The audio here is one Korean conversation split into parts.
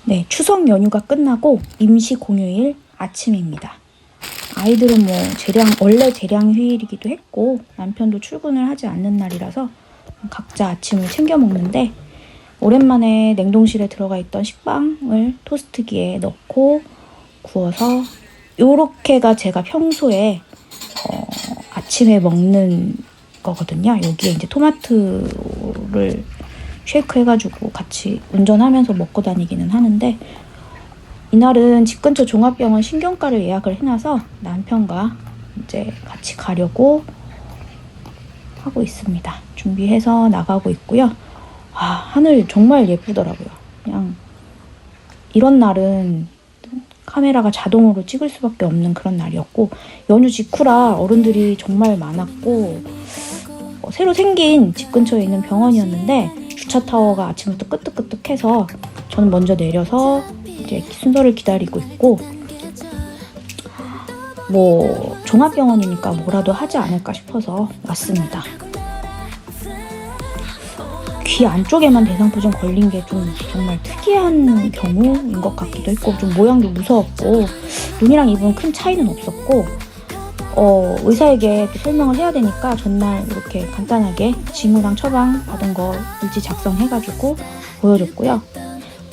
네, 추석 연휴가 끝나고 임시 공휴일 아침입니다. 아이들은 원래 재량 휴일이기도 했고 남편도 출근을 하지 않는 날이라서 각자 아침을 챙겨 먹는데, 오랜만에 냉동실에 들어가 있던 식빵을 토스트기에 넣고 구워서, 요렇게가 제가 평소에 아침에 먹는 거거든요. 여기에 이제 토마토를 쉐이크 해가지고 같이 운전하면서 먹고 다니기는 하는데, 이날은 집 근처 종합병원 신경과를 예약을 해놔서 남편과 이제 같이 가려고 하고 있습니다. 준비해서 나가고 있고요. 하늘 정말 예쁘더라고요. 그냥 이런 날은 카메라가 자동으로 찍을 수밖에 없는 그런 날이었고, 연휴 직후라 어른들이 정말 많았고, 새로 생긴 집 근처에 있는 병원이었는데 주차 타워가 아침부터 끄떡끄떡해서 저는 먼저 내려서 이제 순서를 기다리고 있고, 종합병원이니까 뭐라도 하지 않을까 싶어서 왔습니다. 귀 안쪽에만 대상포진 걸린 게 좀 정말 특이한 경우인 것 같기도 했고, 좀 모양도 무서웠고, 눈이랑 입은 큰 차이는 없었고, 의사에게 또 설명을 해야 되니까 전날 이렇게 간단하게 징후랑 처방 받은 거 일지 작성해가지고 보여줬고요.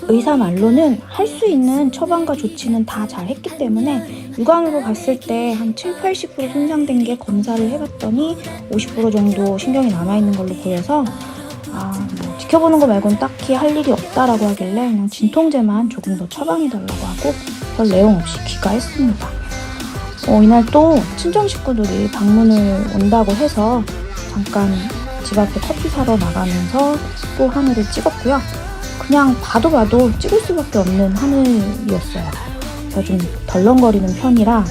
의사 말로는 할 수 있는 처방과 조치는 다 잘 했기 때문에 육안으로 봤을 때 한 70-80% 손상된 게 검사를 해봤더니 50% 정도 신경이 남아있는 걸로 보여서 지켜보는 거 말고는 딱히 할 일이 없다라고 하길래 그냥 진통제만 조금 더 처방해달라고 하고 별 내용 없이 귀가했습니다. 이날 또 친정 식구들이 방문을 온다고 해서 잠깐 집 앞에 커피 사러 나가면서 또 하늘을 찍었고요. 그냥 봐도 찍을 수밖에 없는 하늘이었어요. 그래서 좀 덜렁거리는 편이라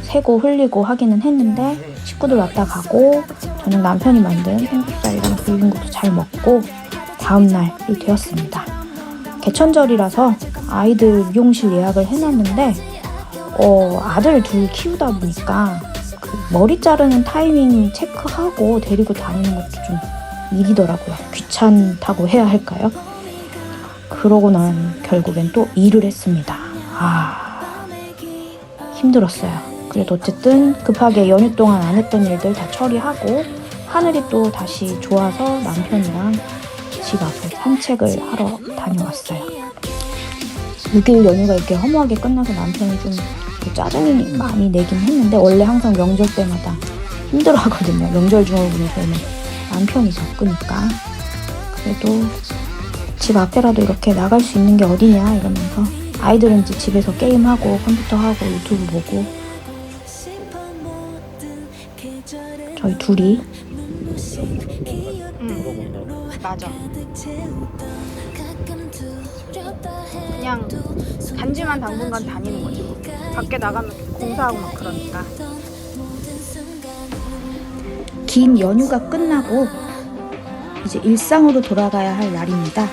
새고 흘리고 하기는 했는데, 식구들 왔다 가고 저는 남편이 만든 삼겹살이랑 비빔국수 잘 먹고 다음날이 되었습니다. 개천절이라서 아이들 미용실 예약을 해놨는데 아들 둘 키우다 보니까 머리 자르는 타이밍 체크하고 데리고 다니는 것도 좀 일이더라고요. 귀찮다고 해야 할까요? 그러고 난 결국엔 또 일을 했습니다. 힘들었어요. 그래도 어쨌든 급하게 연휴 동안 안 했던 일들 다 처리하고, 하늘이 또 다시 좋아서 남편이랑 집 앞에 산책을 하러 다녀왔어요. 6일 연휴가 이렇게 허무하게 끝나서 남편이 좀 짜증이 많이 내긴 했는데, 원래 항상 명절 때마다 힘들어 하거든요. 명절 증후군에서는 남편이 겪으니까. 그래도 집 앞에라도 이렇게 나갈 수 있는 게 어디냐 이러면서, 아이들은 이제 집에서 게임하고 컴퓨터하고 유튜브 보고, 저희 둘이 맞아. 그냥 간지만 당분간 다니는 거지. 밖에 나가면 공사하고 막 그러니까. 긴 연휴가 끝나고 이제 일상으로 돌아가야 할 날입니다.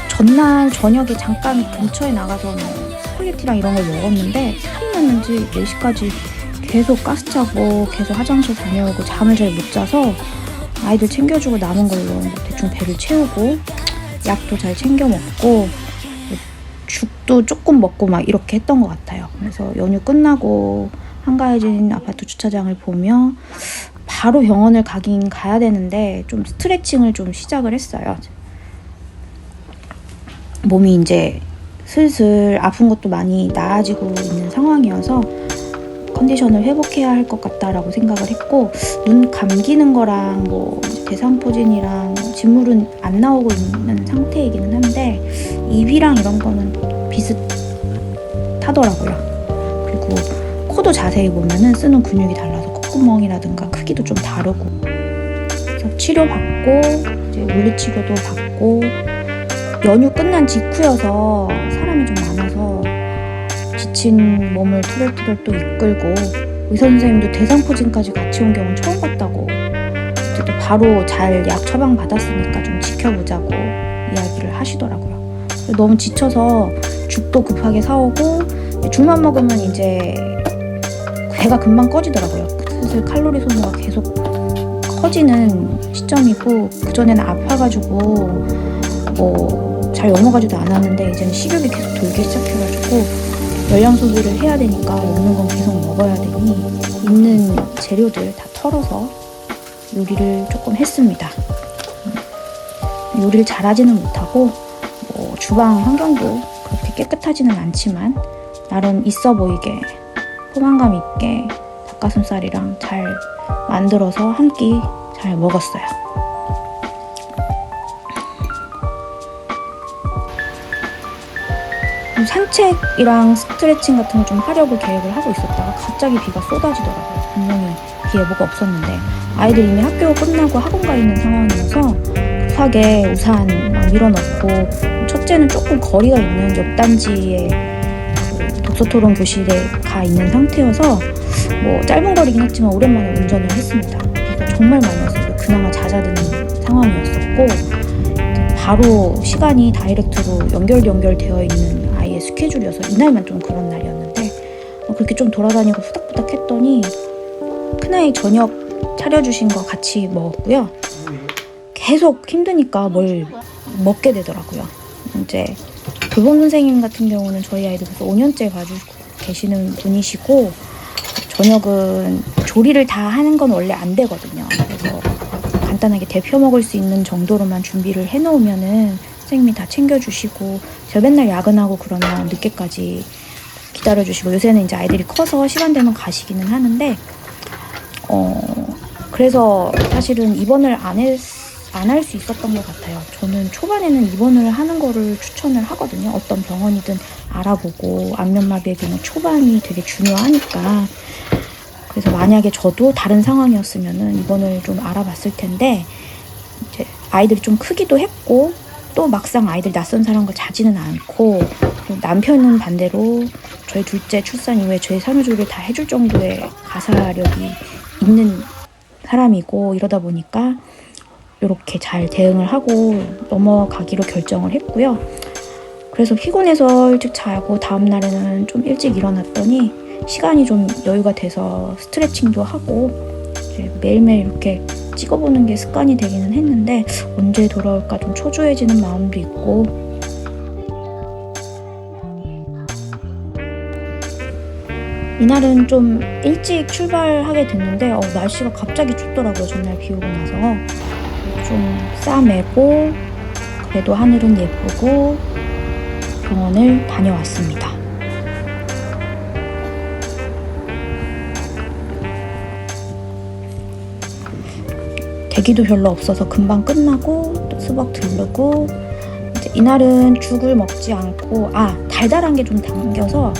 전날 저녁에 잠깐 근처에 나가서 스파게티랑 이런 걸 먹었는데 살이 났는지 4시까지 계속 가스 차고 계속 화장실 다녀오고 잠을 잘 못 자서 아이들 챙겨주고 남은 걸로 대충 배를 채우고, 약도 잘 챙겨 먹고 죽도 조금 먹고 막 이렇게 했던 것 같아요. 그래서 연휴 끝나고 한가해진 아파트 주차장을 보며 바로 병원을 가긴 가야 되는데 좀 스트레칭을 좀 시작을 했어요. 몸이 이제 슬슬 아픈 것도 많이 나아지고 있는 상황이어서 컨디션을 회복해야 할 것 같다라고 생각을 했고, 눈 감기는 거랑 대상포진이랑 진물은 안 나오고 있는 상태이기는 한데 입이랑 이런 거는 비슷하더라고요. 그리고 코도 자세히 보면은 쓰는 근육이 달라서 콧구멍이라든가 크기도 좀 다르고, 그래서 치료받고 이제 물리치료도 받고, 연휴 끝난 직후여서 사람이 좀 많아서 지친 몸을 투덜투덜 또 이끌고, 의사 선생님도 대상포진까지 같이 온 경우는 처음 봤다고, 어쨌든 바로 잘 약 처방 받았으니까 좀 지켜보자고 이야기를 하시더라고요. 너무 지쳐서 죽도 급하게 사오고, 죽만 먹으면 이제 배가 금방 꺼지더라고요. 슬슬 칼로리 소모가 계속 처지는 시점이고, 그전에는 아파가지고 뭐 잘 넘어가지도 않았는데 이제는 식욕이 계속 돌기 시작해가지고 열량 소비를 해야 되니까 먹는 건 계속 먹어야 되니 있는 재료들 다 털어서 요리를 조금 했습니다. 요리를 잘하지는 못하고 뭐 주방 환경도 그렇게 깨끗하지는 않지만 나름 있어 보이게 포만감 있게 닭가슴살이랑 잘 만들어서 한 끼 잘 먹었어요. 산책이랑 스트레칭 같은 거 좀 하려고 계획을 하고 있었다가 갑자기 비가 쏟아지더라고요. 분명히 비 예보가 없었는데 아이들이 이미 학교 끝나고 학원 가 있는 상황이어서 급하게 우산 막 밀어넣고, 첫째는 조금 거리가 있는 옆 단지에 그 독서토론 교실에 가 있는 상태여서 뭐 짧은 거리긴 했지만 오랜만에 운전을 했습니다. 비가 정말 많이 왔어요. 그나마 잦아드는 상황이었었고, 바로 시간이 다이렉트로 연결되어 있는 아이의 스케줄이어서 이날만 좀 그런 날이었는데 그렇게 좀 돌아다니고 후닥후닥 했더니 큰아이 저녁 차려주신 거 같이 먹었고요. 계속 힘드니까 뭘 먹게 되더라고요. 이제 교본 선생님 같은 경우는 저희 아이들 벌써 5년째 봐주고 계시는 분이시고, 저녁은 조리를 다 하는 건 원래 안 되거든요. 그래서 간단하게 데펴 먹을 수 있는 정도로만 준비를 해놓으면은 선생님이 다 챙겨주시고, 제가 맨날 야근하고 그러면 늦게까지 기다려주시고, 요새는 이제 아이들이 커서 시간 되면 가시기는 하는데 그래서 사실은 입원을 안 할 수 있었던 것 같아요. 저는 초반에는 입원을 하는 거를 추천을 하거든요. 어떤 병원이든 알아보고, 안면마비의 경우 초반이 되게 중요하니까. 그래서 만약에 저도 다른 상황이었으면은 입원을 좀 알아봤을 텐데, 이제 아이들이 좀 크기도 했고, 또 막상 아이들이 낯선 사람과 자지는 않고, 남편은 반대로 저희 둘째 출산 이후에 저희 산후조리를 다 해줄 정도의 가사력이 있는 사람이고, 이러다 보니까 이렇게 잘 대응을 하고 넘어가기로 결정을 했고요. 그래서 피곤해서 일찍 자고 다음날에는 좀 일찍 일어났더니 시간이 좀 여유가 돼서 스트레칭도 하고 이제 매일매일 이렇게 찍어보는 게 습관이 되기는 했는데, 언제 돌아올까 좀 초조해지는 마음도 있고, 이날은 좀 일찍 출발하게 됐는데 날씨가 갑자기 춥더라고요. 전날 비 오고 나서 좀 싸매고 그래도 하늘은 예쁘고 병원을 다녀왔습니다. 대기도 별로 없어서 금방 끝나고 또 수박 들르고, 이제 이날은 죽을 먹지 않고 달달한 게 좀 당겨서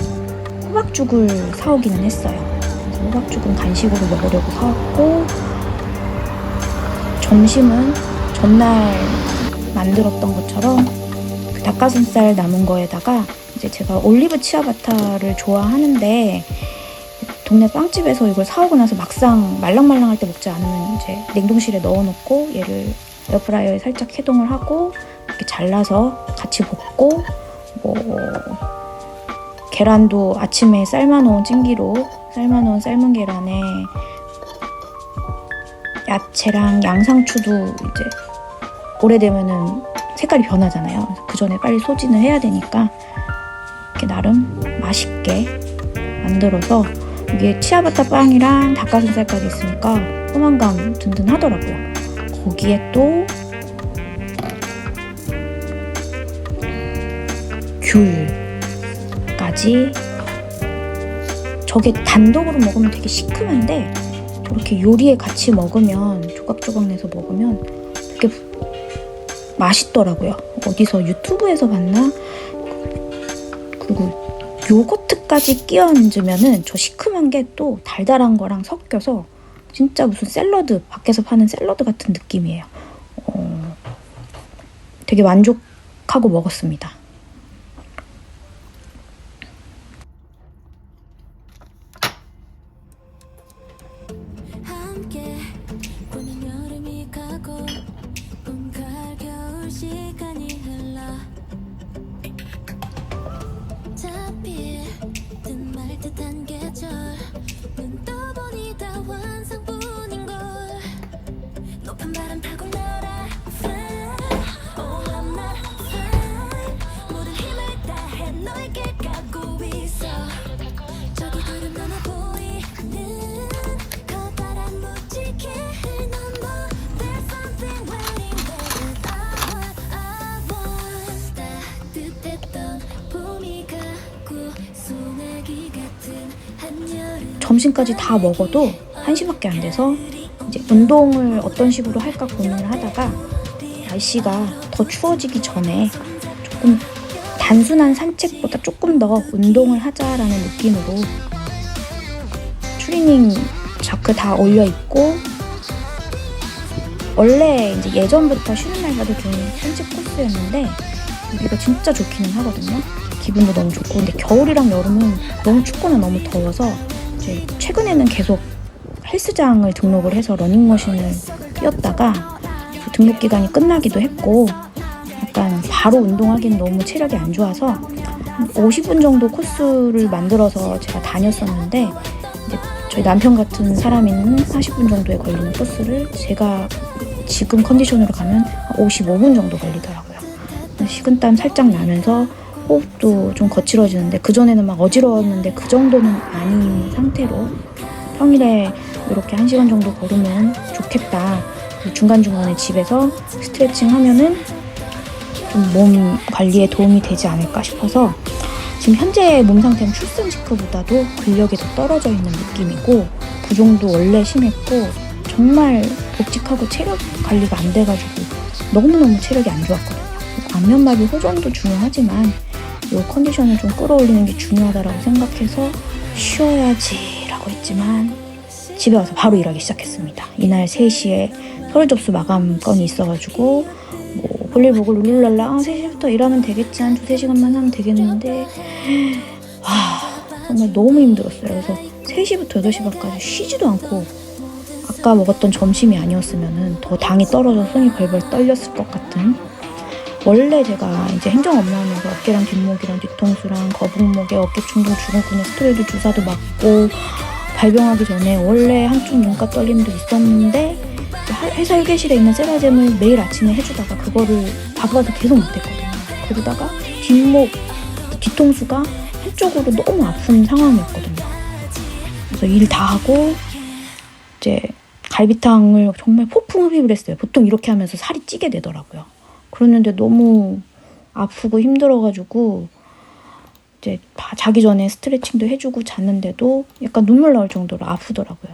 호박죽을 사오기는 했어요. 그래서 호박죽은 간식으로 먹으려고 사왔고, 점심은 전날 만들었던 것처럼 그 닭가슴살 남은 거에다가 이제 제가 올리브 치아바타를 좋아하는데 동네 빵집에서 이걸 사오고 나서 막상 말랑말랑할 때 먹지 않으면 이제 냉동실에 넣어놓고 얘를 에어프라이어에 살짝 해동을 하고 이렇게 잘라서 같이 볶고, 뭐 계란도 아침에 삶아놓은 찜기로 삶아놓은 삶은 계란에 야채랑 양상추도 이제 오래되면은 색깔이 변하잖아요. 그래서 그 전에 빨리 소진을 해야 되니까 이렇게 나름 맛있게 만들어서, 이게 치아바타 빵이랑 닭가슴살까지 있으니까 포만감 든든하더라고요. 거기에 또 귤까지. 저게 단독으로 먹으면 되게 시큼한데 저렇게 요리에 같이 먹으면, 조각조각 내서 먹으면 되게 맛있더라고요. 어디서 유튜브에서 봤나? 그리고 요거트까지 끼얹 으면은 저 시큼한 게 또 달달한 거랑 섞여서 진짜 무슨 샐러드, 밖에서 파는 샐러드 같은 느낌이에요. 되게 만족하고 먹었습니다. 점심까지 다 먹어도 1시밖에 안 돼서 이제 운동을 어떤 식으로 할까 고민을 하다가 날씨가 더 추워지기 전에 조금 단순한 산책보다 조금 더 운동을 하자라는 느낌으로 추리닝 자크 다 올려 입고, 원래 이제 예전부터 쉬는 날마다 좋은 산책 코스였는데 여기가 진짜 좋기는 하거든요. 기분도 너무 좋고. 근데 겨울이랑 여름은 너무 춥거나 너무 더워서 이제 최근에는 계속 헬스장을 등록을 해서 러닝머신을 뛰었다가 등록 기간이 끝나기도 했고, 약간 바로 운동하기는 너무 체력이 안 좋아서 50분 정도 코스를 만들어서 제가 다녔었는데, 이제 저희 남편 같은 사람이는 40분 정도에 걸리는 코스를 제가 지금 컨디션으로 가면 55분 정도 걸리더라고요. 식은땀 살짝 나면서 호흡도 좀 거칠어지는데, 그전에는 막 어지러웠는데 그 정도는 아닌 상태로 평일에 이렇게 1시간 정도 걸으면 좋겠다. 중간중간에 집에서 스트레칭 하면은 좀 몸 관리에 도움이 되지 않을까 싶어서, 지금 현재 몸 상태는 출산 직후보다도 근력이 더 떨어져 있는 느낌이고, 부종도 원래 심했고 정말 복직하고 체력 관리가 안 돼가지고 너무너무 체력이 안 좋았거든요. 안면마비 호전도 중요하지만 이 컨디션을 좀 끌어올리는 게 중요하다고 생각해서 쉬어야지 라고 했지만 집에 와서 바로 일하기 시작했습니다. 이날 3시에 서류 접수 마감 건이 있어가지고 뭐 볼일 보고 룰루랄라 3시부터 일하면 되겠지, 한 2-3시간만 하면 되겠는데 정말 너무 힘들었어요. 그래서 3시부터 8시 반까지 쉬지도 않고, 아까 먹었던 점심이 아니었으면 더 당이 떨어져 손이 벌벌 떨렸을 것 같은. 원래 제가 이제 행정 업무하면서 어깨랑 뒷목이랑 뒤통수랑 거북목에 어깨 충동 주근근에 스테로이드 주사도 맞고, 발병하기 전에 원래 한쪽 눈가 떨림도 있었는데 회사 휴게실에 있는 세라젬을 매일 아침에 해주다가 그거를 바빠서 계속 못했거든요. 그러다가 뒷목, 뒤통수가 한쪽으로 너무 아픈 상황이었거든요. 그래서 일 다 하고 이제 갈비탕을 정말 폭풍 흡입을 했어요. 보통 이렇게 하면서 살이 찌게 되더라고요. 그랬는데 너무 아프고 힘들어가지고 이제 자기 전에 스트레칭도 해주고 잤는데도 약간 눈물 나올 정도로 아프더라고요.